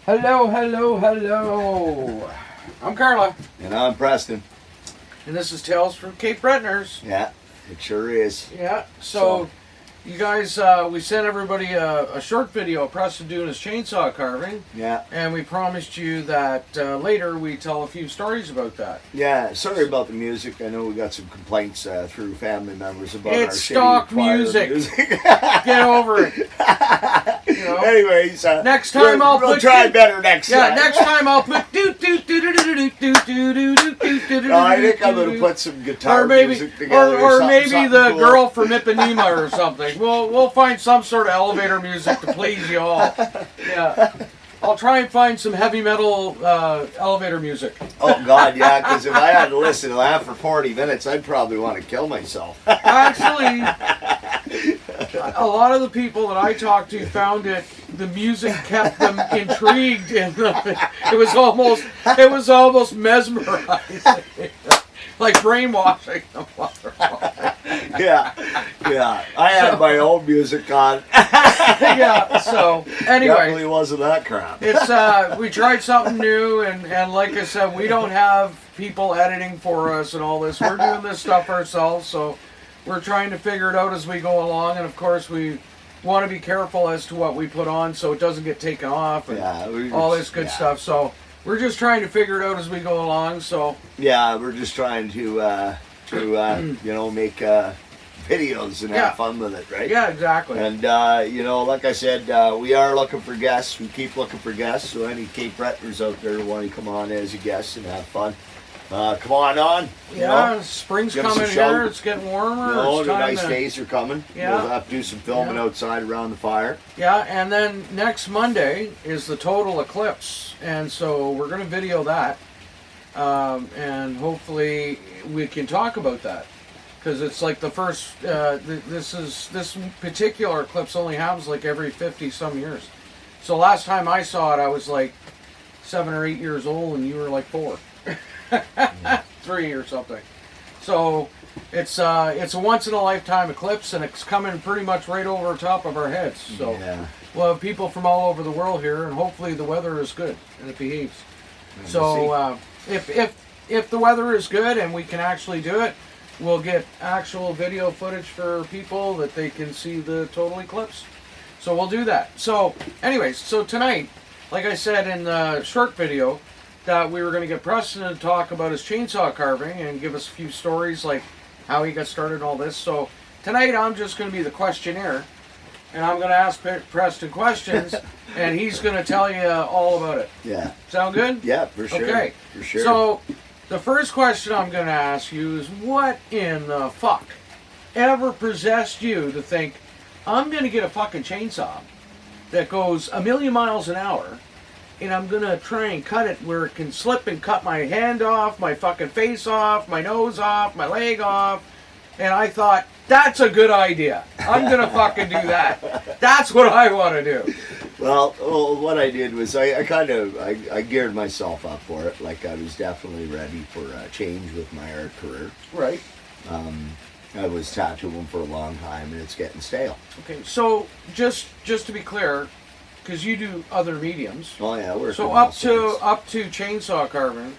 Hello, hello, hello. I'm Carla. And I'm Preston. And this is Tales from Cape Bretoners. Yeah, it sure is. Yeah, so you guys, we sent everybody a short video of Preston doing his chainsaw carving. Yeah. And we promised you that later we tell a few stories about that. Yeah, sorry about the music. I know we got some complaints through family members about it's our stock shitty music. Get over it. You know? Anyways, next time we'll try better next time. Yeah, next time I'll put do do do do do do do do do do. No, I think I'm gonna put some guitar music together, or maybe the cool. girl from Ipanema or something. We'll find some sort of elevator music to please you all. Yeah, I'll try and find some heavy metal elevator music. Oh God, yeah, because if I had to listen to that for 40 minutes, I'd probably want to kill myself. Actually, a lot of the people that I talked to found the music kept them intrigued, and it was almost mesmerizing, like brainwashing them. Yeah. I had my own music on. Yeah. So anyway, definitely wasn't that crap. It's we tried something new, and like I said, we don't have people editing for us and all this. We're doing this stuff ourselves, so we're trying to figure it out as we go along, and of course we want to be careful as to what we put on so it doesn't get taken off and all this good stuff. So we're just trying to figure it out as we go along. So yeah, we're just trying to make videos and have fun with it, right? Yeah, exactly. And like I said, we are looking for guests. We keep looking for guests. So any Cape Bretoners out there who want to come on as a guest and have fun, come on. Yeah, spring's coming here. It's getting warmer. The nice days are coming. Yeah. We'll have to do some filming outside around the fire. Yeah, and then next Monday is the total eclipse, and so we're going to video that, and hopefully we can talk about that, because it's like the first. This particular eclipse only happens like every 50-some years. So last time I saw it, I was like 7 or 8 years old, and you were like 4. 3 or something. So it's a once in a lifetime eclipse, and it's coming pretty much right over top of our heads. So we'll have people from all over the world here, and hopefully the weather is good and it behaves. So if the weather is good and we can actually do it, we'll get actual video footage for people that they can see the total eclipse. So we'll do that. So anyways, so tonight, like I said in the short video, that we were going to get Preston to talk about his chainsaw carving and give us a few stories like how he got started and all this. So tonight I'm just going to be the questionnaire, and I'm going to ask Preston questions, and he's going to tell you all about it. Yeah. Sound good? Yeah, for sure. Okay. For sure. So the first question I'm going to ask you is, what in the fuck ever possessed you to think, I'm going to get a fucking chainsaw that goes 1,000,000 miles an hour, and I'm going to try and cut it where it can slip and cut my hand off, my fucking face off, my nose off, my leg off. And I thought, that's a good idea. I'm going to fucking do that. That's what I want to do. Well, what I did was I geared myself up for it. Like I was definitely ready for a change with my art career. Right. I was tattooing for a long time, and it's getting stale. Okay, so just to be clear, because you do other mediums. Oh yeah, we're so up to chainsaw carving.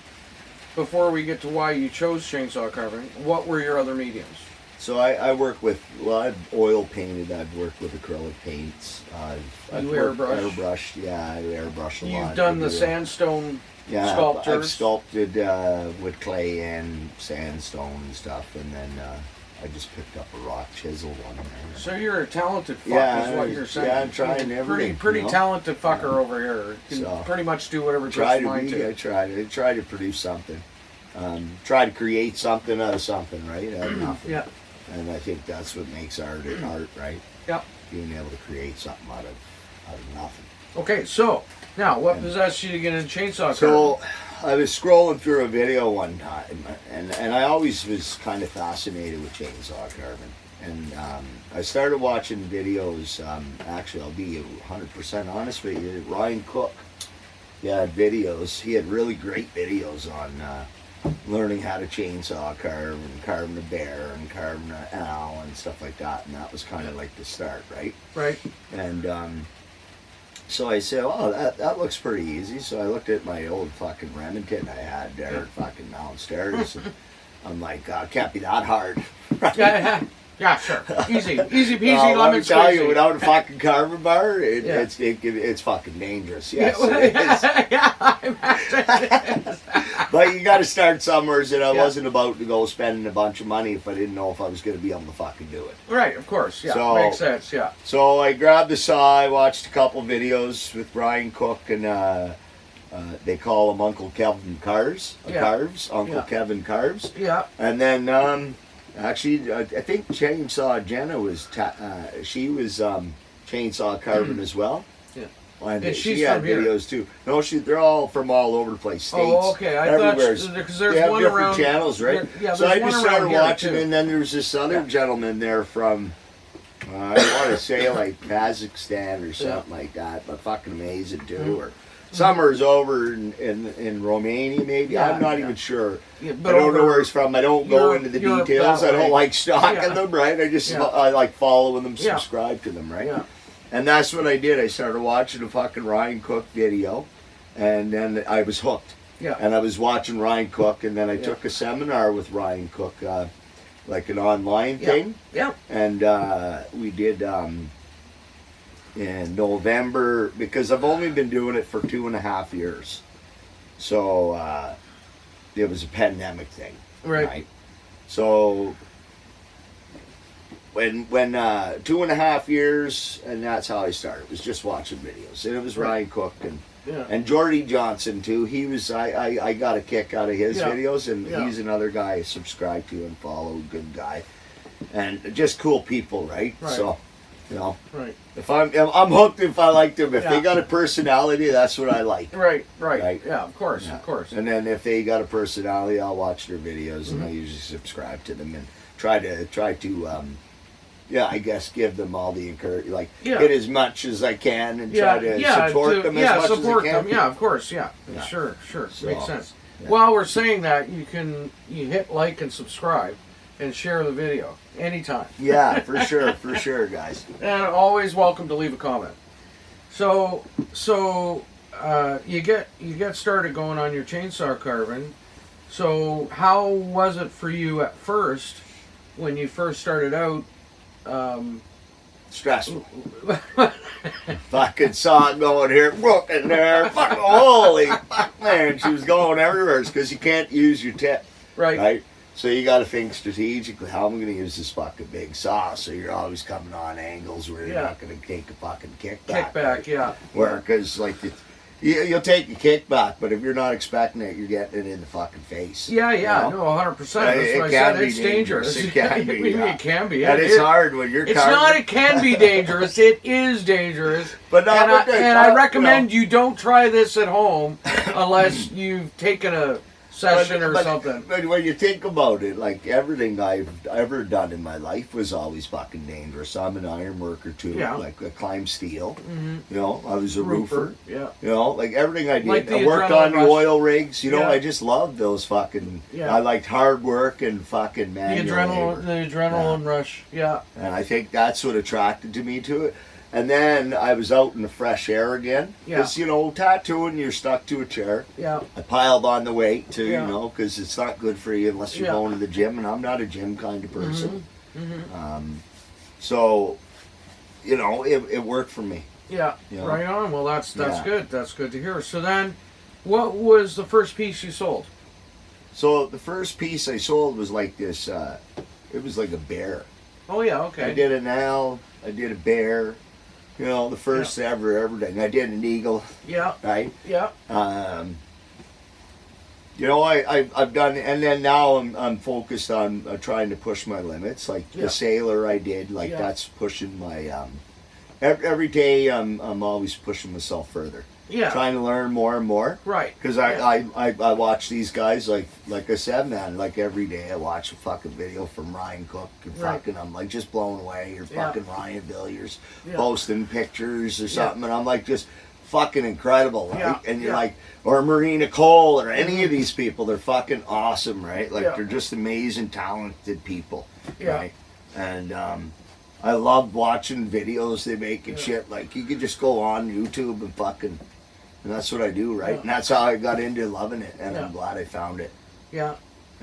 Before we get to why you chose chainsaw carving, what were your other mediums? So I work with, I've oil painted. I've worked with acrylic paints. I've airbrushed. Yeah, I airbrush a lot. You've done the sandstone sculptures. I've sculpted with clay and sandstone and stuff, and then I just picked up a rock chisel one there. So you're a talented fuck, is what you're saying. Yeah, I'm trying everything. Pretty talented fucker over here. You can pretty much do whatever comes to mind to. I try to produce something. Try to create something out of something, right? Out of nothing. Yeah. And I think that's what makes art, right? Yeah. Being able to create something out of nothing. Okay, so now what possessed you to get into chainsaw carving? So I was scrolling through a video one time, and I always was kind of fascinated with chainsaw carving. And I started watching videos. Actually, I'll be 100% honest with you. Ryan Cook, he had videos. He had really great videos on learning how to chainsaw carve and carving a bear and carving an owl and stuff like that. And that was kind of like the start, right? Right. And So I said, oh, that looks pretty easy. So I looked at my old fucking Remington I had there fucking downstairs. And I'm like, can't be that hard. Right? Yeah, sure. Easy peasy, Let lemon me tell you, squeezy. without a fucking carbon bar, Yeah. it's fucking dangerous. Yes, Yeah, it is. yeah, I imagine it is. But you got to start somewhere, and I Yeah. wasn't about to go spending a bunch of money if I didn't know if I was going to be able to fucking do it. Right, of course. Yeah, So- makes sense. Yeah. So I grabbed the saw. I watched a couple videos with Brian Cook, and they call him Uncle Kevin Carves. Yeah. Carves, Uncle Yeah. Kevin Carves. Yeah. And then actually, I think Chainsaw Jenna was she was chainsaw carving as well. Yeah. And And she she's had from here. videos too. No, they're all from all over the place. States, Oh, okay. I thought everywhere. because They there's have one different around. channels, right? Yeah, So I there's one just around started here, watching, too. and then there's this other Yeah. gentleman there from, I want to say like Kazakhstan or something like that, but fucking amazing too. Or summer's over in Romania, maybe. Yeah, I'm not yeah. even sure. Yeah, I don't know where he's from. I don't go Europe- into the Europe details. that I don't way. like stalking Yeah. them, right? I just Yeah. I like following them, Yeah. subscribe to them, right? Yeah. And that's what I did. I started watching a fucking Ryan Cook video, and then I was hooked. Yeah. And I was watching Ryan Cook, and then I Yeah. took a seminar with Ryan Cook, like an online Yeah. thing, Yeah. and we did in November, because I've only been doing it for 2.5 years. So it was a pandemic thing, Right. So when 2.5 years, and that's how I started. It was just watching videos, and it was Right. Ryan Cook Yeah. and Jordy Johnson too. He was I got a kick out of his Yeah. videos, and Yeah. he's another guy I subscribe to and follow. Good guy, and just cool people, right? Right. So, you know, Right. if I'm hooked if I like them. If Yeah. they got a personality, that's what I like. Right. Right. Yeah. Of course. Yeah. Of course. And then if they got a personality, I'll watch their videos, and I usually subscribe to them and try to yeah, I guess give them all the encouragement, like Yeah. get as much as I can, and Yeah. try to Yeah. support them as much support as I can. them. Yeah. Of course. Yeah. Yeah. Sure. So, Makes sense. yeah. While we're saying that, you hit like and subscribe, and share the video anytime. Yeah, for sure, guys. And always welcome to leave a comment. So you get started going on your chainsaw carving. So how was it for you at first when you first started out? Stressful. Fucking saw it going here, broken there. Fucking holy fuck, man! She was going everywhere. It's because you can't use your tip, Right. right? So you got to think strategically. How am I going to use this fucking big saw? So you're always coming on angles where you're Yeah. not going to take a fucking kickback. Kickback. right? Yeah. Where, because like you'll take a kickback, but if you're not expecting it, you're getting it in the fucking face. Yeah. you know? No, 100%. Yeah, That's it what I can said. be It's dangerous. dangerous. It can be, yeah. It can be. And it's hard when you're It's carving. not. It can be dangerous. It is dangerous. But not and with the- I not, recommend you don't try this at home unless you've taken a session or something. But when you think about it, like everything I've ever done in my life was always fucking dangerous. I'm an iron worker too. Yeah. Like I climbed steel. Mhm. You know, I was a roofer. Yeah. You know, like everything I did. Like the I worked adrenaline on the rush. oil rigs. You know, Yeah. I just loved those fucking. Yeah. I liked hard work and fucking The manual adrenaline, labor. the adrenaline rush. Yeah. And I think that's what attracted to me to it. And then I was out in the fresh air again. Yeah. Because, you know, tattooing, you're stuck to a chair. Yeah. I piled on the weight too, Yeah. you know, because it's not good for you unless you're Yeah. going to the gym, and I'm not a gym kind of person. Mm-hmm. So, you know, it worked for me. Yeah. You know? Right on. Well, that's Yeah. good. That's good to hear. So then, what was the first piece you sold? So the first piece I sold was like this. It was like a bear. Oh yeah. Okay. I did an owl. I did a bear. You know, the first ever everything. I did an eagle. Yeah. Right. Yeah. You know, I've done, and then now I'm focused on trying to push my limits. Like Yeah. the sailor I did, like Yeah. that's pushing my. Every day I'm always pushing myself further, Yeah. trying to learn more and more. Right. Because Yeah. I watch these guys like I said, man. Like every day I watch a fucking video from Ryan Cook, and Right. fucking I'm like just blown away. Or Yeah. fucking Ryan Villiers Yeah. posting pictures or something, and I'm like just fucking incredible, right? Yeah. And you're Yeah. like, or Marina Cole or any of these people, they're fucking awesome, right? Like Yeah. they're just amazing, talented people, Yeah. right? And I love watching videos they make and shit. Like, you could just go on YouTube and fucking, and that's what I do, right? Yeah. And that's how I got into loving it, and Yeah. I'm glad I found it. Yeah.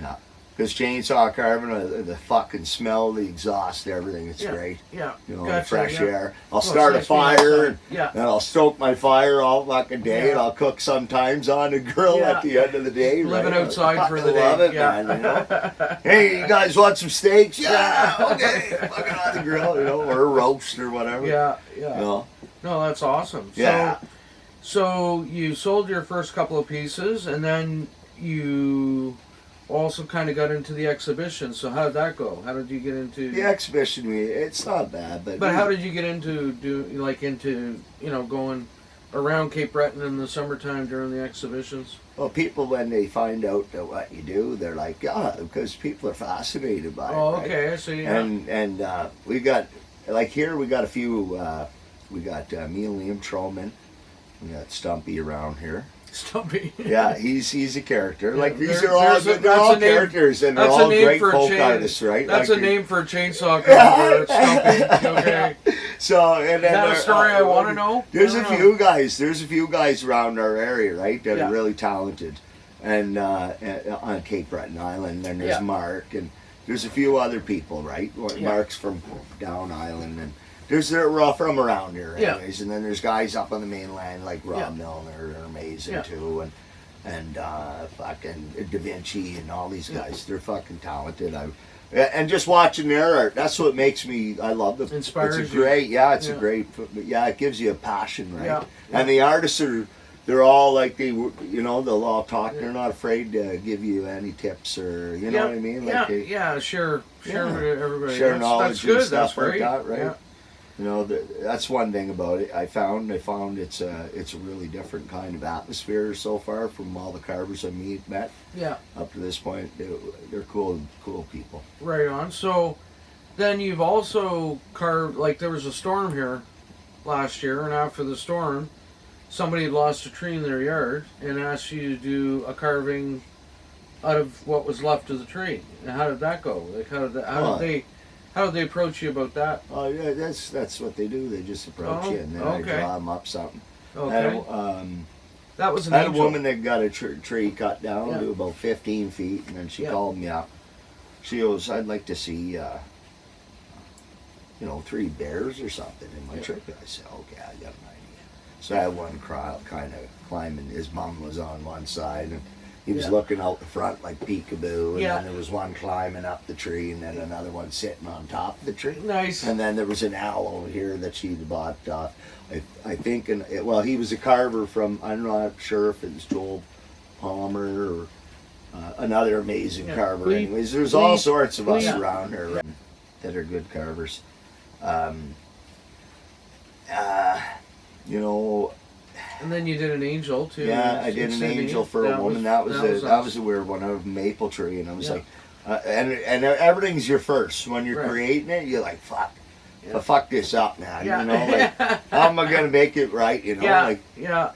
Yeah. Because chainsaw carving, the fucking smell, the exhaust, everything, it's great. Yeah. You know, Gotcha, the fresh yeah. air. I'll it's start a nice being fire, outside. Yeah. and I'll stoke my fire all fucking day, Yeah. and I'll cook sometimes on the grill Yeah. at the end of the day. Living right? outside I for fucking the day. love it, Yeah. man, you know? Hey, you guys want some steaks? Yeah, okay. Fucking on the grill, you know, or a roast or whatever. Yeah. Yeah. You know? No, that's awesome. Yeah. So you sold your first couple of pieces, and then you also kind of got into the exhibition. So how did that go? How did you get into The exhibition, it's not bad, but... But how did you get into going around Cape Breton in the summertime during the exhibitions? Well, people, when they find out that what you do, they're like, yeah, because people are fascinated by it. Oh, right? okay, I see. Yeah. And we got, like here, we got a few, we got me and Liam Trollman. We got Stumpy around here. Stumpy. Yeah, he's a character. Yeah, Like these there- are all there's a- they're all that's a name- characters, and they're that's a all name great for a folk chain- artists, right? That's Like a name for a chainsaw carver. Stumpy. Okay. So and Is then that a story I want to know? There's I a don't know. few guys. There's a few guys around our area, right, that Yeah. are really talented, and on Cape Breton Island. And there's Yeah. Mark, and there's a few other people, right? Yeah. Mark's from Down Island, and they're all from around here, Yeah. anyways. And then there's guys up on the mainland like Rob Yeah. Milner, are amazing Yeah. too, and fucking Da Vinci and all these guys. They're fucking talented. And just watching their art, that's what makes me. I love them. Inspires it's a you. great, yeah. It's a Yeah. great, yeah. It gives you a passion, right? Yeah. And the artists they're all like they'll all talk. They're not afraid to give you any tips or you know what I mean. Like Share with everybody. Share that's knowledge That's good. and stuff That's great. like that, right? Yeah. You know, that's one thing about it. I found it's a really different kind of atmosphere so far from all the carvers I met Yeah. up to this point. They're cool people. Right on. So then you've also carved, like there was a storm here last year, and after the storm, somebody had lost a tree in their yard and asked you to do a carving out of what was left of the tree. And how did that go? Like how did they approach you about that? Oh yeah, that's what they do. They just approach you, and then I draw them up something. Okay. That was an I had a angel. woman that got a tree cut down Yeah. to about 15 feet, and then she Yeah. called me up. She goes, "I'd like to see, 3 bears or something in my tree." I said, "Okay, I got an idea." So I had one kind of climbing. His mom was on one side, and he was looking out the front like peekaboo. And Yeah. then there was one climbing up the tree, and then another one sitting on top of the tree. Nice. And then there was an owl over here that she'd bought. I think, he was a carver from. I'm not sure if it was Joel Palmer or another amazing carver. Anyways, there's all sorts of us around here that are good carvers. And then you did an angel too. Yeah, I did an angel for a woman. That was nice. a weird one, a maple tree, and I was like, and everything's your first when you're creating it. You're like, fuck, fuck this up, man. Yeah. You know, like how am I gonna make it right? You know, like yeah.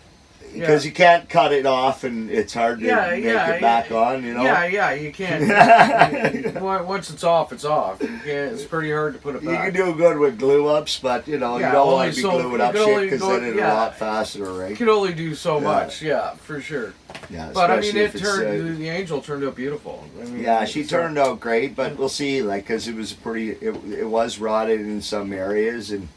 because you can't cut it off, and it's hard to make it back on. You know. Yeah, you can't. Once it's off, it's off. You can't, it's pretty hard to put it You back. can do good with glue ups, but you don't want to be gluing up shit because then it'll rot faster, You right? can only do so much, for sure. Yeah, But I mean, especially if the angel turned out beautiful. I mean, yeah, she turned out great, but we'll see. Like, because it was it was rotted in some areas, and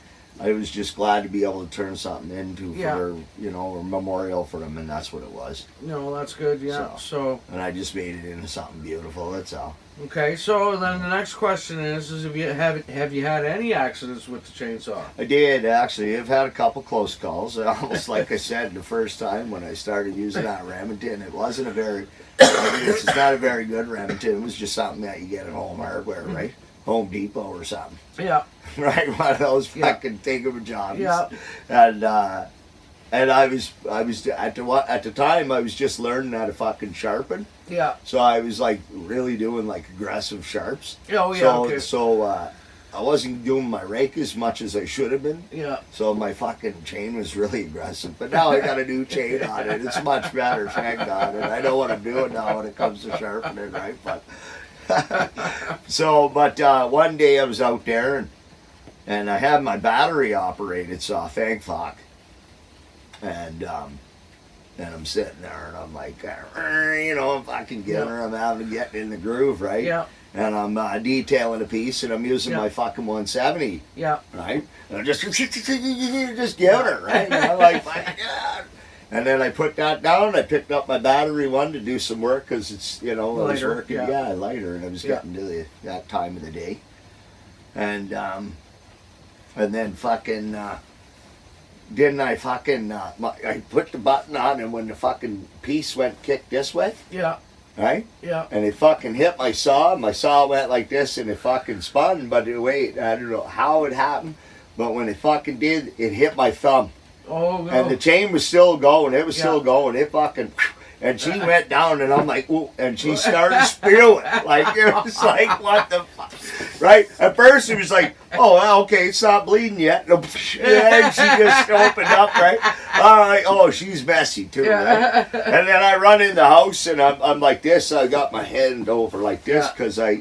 I was just glad to be able to turn something into for her, a memorial for them, and that's what it was. No, that's good. Yeah. So and I just made it into something beautiful. That's all. okay. So then the next question is have you had any accidents with the chainsaw? I did actually. I've had a couple close calls. Almost like I said the first time when I started using that Remington, it wasn't a very. It's not a very good Remington. It was just something that you get at Home Hardware, right? Home Depot or something. Yeah. Right, one of those fucking thingamajobs. Yeah. And I was at the time I was just learning how to fucking sharpen. Yeah. So I was like really doing like aggressive sharps. Oh yeah. So Okay. so I wasn't doing my rake as much as I should have been. Yeah. So my fucking chain was really aggressive. But now I got a new chain on it. It's much better, thank God. And I know what I'm doing now when it comes to sharpening, right? But one day I was out there And I have my battery operated saw, thank fuck. And I'm sitting there and I'm like, you know, I'm fucking getting her, I'm getting in the groove, right? Yeah. And I'm detailing a piece and I'm using my fucking 170. Yeah. Right? And I'm just giving her, right? And I'm like, my God. And then I put that down. I picked up my battery one to do some work because it's, you know, I was Lighter, working, lighter, and I was getting to that time of the day. And then fucking, didn't I fucking, I put the button on, and when the fucking piece went kick this way, right? Yeah. And it fucking hit my saw went like this, and it fucking spun, but wait, I don't know how it happened, but when it fucking did, it hit my thumb. Oh, no. And the chain was still going. It was still going. It fucking, and she went down, and I'm like, ooh, and she started spewing. Like, it was like, what the fuck? Right? At first, it was like, oh, well, okay, it's not bleeding yet. And she just opened up, right? All right, oh, she's messy, too, right? And then I run in the house, and I'm like this. I got my hand over like this because I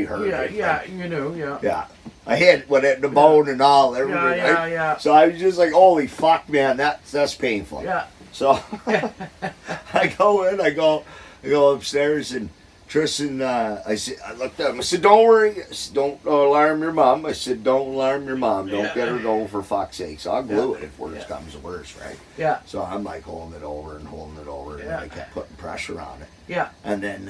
heard it. Yeah, you knew, Yeah. I hit with it, the bone and all, everything. Yeah. So I was just like, holy fuck, man, that's painful. Yeah. So I go in, I go upstairs, and Tristan, I looked at him, I said, don't worry, don't alarm your mom. I said, don't alarm your mom, don't get her going for fuck's sake. So I'll glue it if worse comes to worse, right? Yeah. So I'm like holding it over, and I kept putting pressure on it. Yeah. And then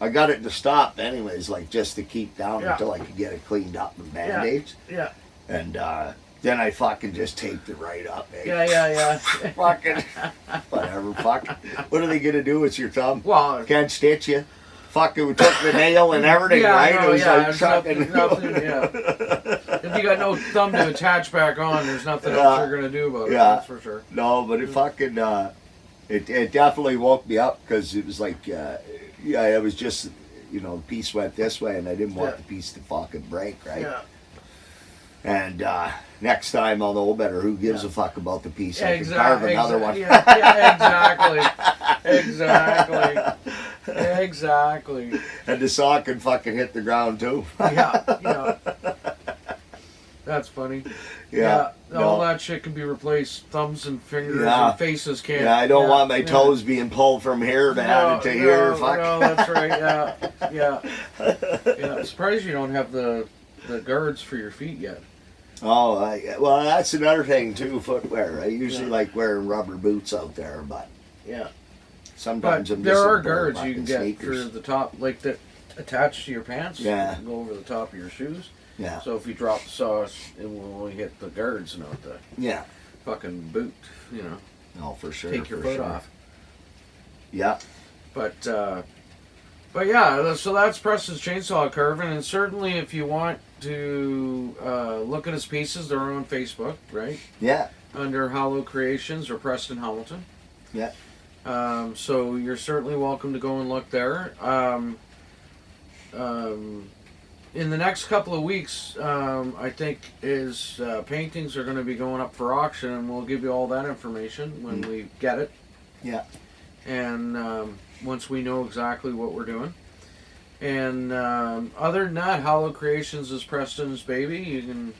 I got it to stop anyways, like just to keep down until I could get it cleaned up with Band-Aids. Yeah. And then I fucking just taped it right up, eh? Yeah. Fucking, whatever, fuck. What are they going to do with your thumb? Well, Can't stitch you. Fucking, we took the nail and everything, right? No, it was like fucking... nothing, If you got no thumb to attach back on, there's nothing else you're going to do about it, that's for sure. No, but it fucking, it definitely woke me up because it was like, it was just, you know, the piece went this way and I didn't want the piece to fucking break, right? Yeah. And next time I'll know better. Who gives a fuck about the piece? I can carve another one. Exactly. And the saw can fucking hit the ground too. Yeah. That's funny. Yeah. All that shit can be replaced. Thumbs and fingers and faces can't. Yeah, I don't want my toes being pulled from here to added to here. Fuck. No, that's right. Yeah. I'm surprised you don't have the guards for your feet yet. Oh, well, that's another thing too. Footwear. I usually like wearing rubber boots out there, but sometimes I'm just. There are guards you can get sneakers for the top, like that attached to your pants. Yeah. Go over the top of your shoes. Yeah. So if you drop the sauce, it will only hit the guards, not the fucking boot. You know. Oh, for sure. Take your foot off. Yeah. But yeah, so that's Preston's chainsaw carving, and certainly if you want to look at his pieces, they're on Facebook, right? Yeah. Under Hollow Creations or Preston Hamilton. Yeah. So you're certainly welcome to go and look there. In the next couple of weeks, I think his paintings are going to be going up for auction, and we'll give you all that information when we get it. Yeah. And once we know exactly what we're doing. And other than that, Hollow Creations is Preston's baby. You can,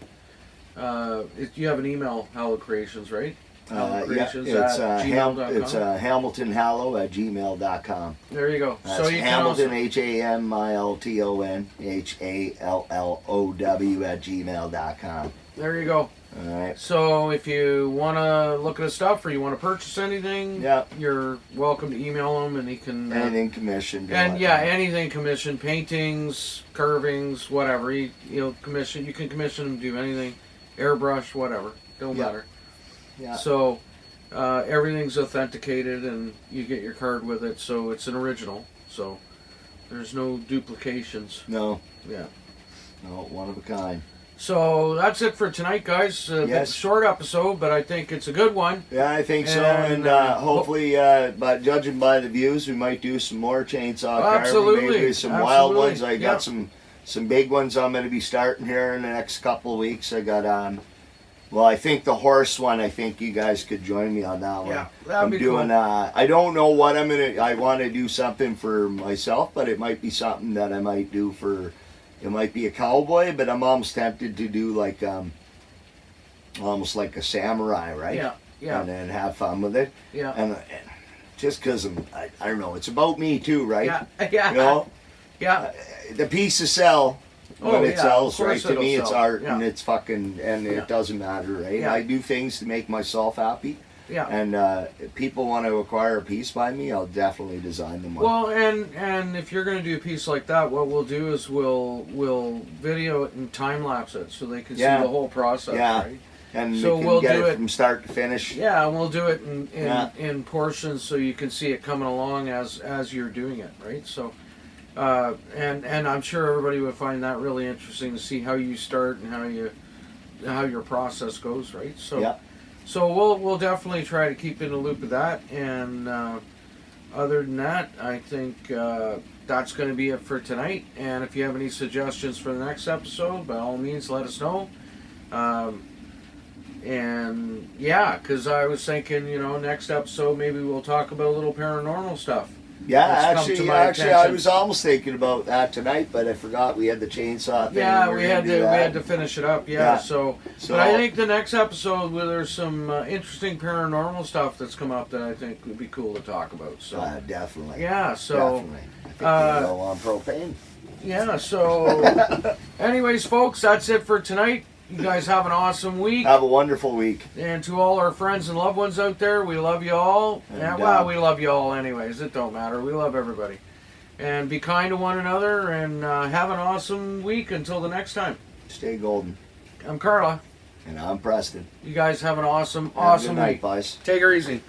you have an email, Hollow Creations, right? Hollow Creations it's at gmail.com. It's hamiltonhallow@gmail.com. There you go. That's so you Hamilton, can also, HAMILTON, HALLOW@gmail.com. there you go. All right. So if you want to look at his stuff or you want to purchase anything, you're welcome to email him, and he can anything commissioned. And anything commissioned, paintings, carvings, whatever. He'll commission. You can commission him to do anything, airbrush, whatever. Don't matter. Yeah. So everything's authenticated, and you get your card with it. So it's an original. So there's no duplications. No. Yeah. No, one of a kind. So that's it for tonight, guys. It's a short episode, but I think it's a good one. Yeah, I think so. And hopefully, by judging by the views, we might do some more chainsaw carving. Maybe some wild ones. I got some big ones I'm going to be starting here in the next couple of weeks. I got well, I think the horse one, I think you guys could join me on that one. Yeah, that'd be doing, cool. I don't know what I want to do something for myself, but it might be something that I might do for it might be a cowboy, but I'm almost tempted to do like almost like a samurai, right? Yeah, yeah, And then have fun with it. yeah. And just because I don't know, it's about me too, right? Yeah, yeah. You know, Yeah. the pieces sell. Oh, When it yeah, sells, of right? course To me, it'll it's sell. art, Yeah. and it's fucking, and Yeah. it doesn't matter, right? Yeah. I do things to make myself happy, Yeah. and if people want to acquire a piece by me, I'll definitely design them one. Well, and if you're going to do a piece like that, what we'll do is we'll video it and time lapse it so they can Yeah. see the whole process. Yeah. Right? And so you can we'll get do it it- from start to finish. Yeah, and we'll do it Yeah. in portions so you can see it coming along as you're doing it, right? So, and I'm sure everybody would find that really interesting to see how you start and how your process goes, right? So, Yeah. so we'll definitely try to keep in the loop of that. And other than that, I think that's going to be it for tonight. And if you have any suggestions for the next episode, by all means, let us know. And yeah, because I was thinking, next episode maybe we'll talk about a little paranormal stuff. Yeah, That's come to my I attention. was almost thinking about that tonight, but I forgot we had the chainsaw thing. Yeah, and we were had gonna do to that. finish it up. Yeah, Yeah. so So- but I think the next episode where there's some interesting paranormal stuff that's come up that I think would be cool to talk about. So Definitely. yeah, so Definitely. I think we'll go on propane. yeah, so anyways, folks, that's it for tonight. You guys have an awesome week. Have a wonderful week. And to all our friends and loved ones out there, we love you all. And, Yeah, well, we love you all anyways. It don't matter. We love everybody. And be kind to one another and have an awesome week until the next time. Stay golden. I'm Carla. And I'm Preston. You guys have an awesome, Have a awesome good night, week. boys. Take her easy.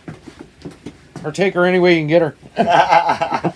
Or take her any way you can get her.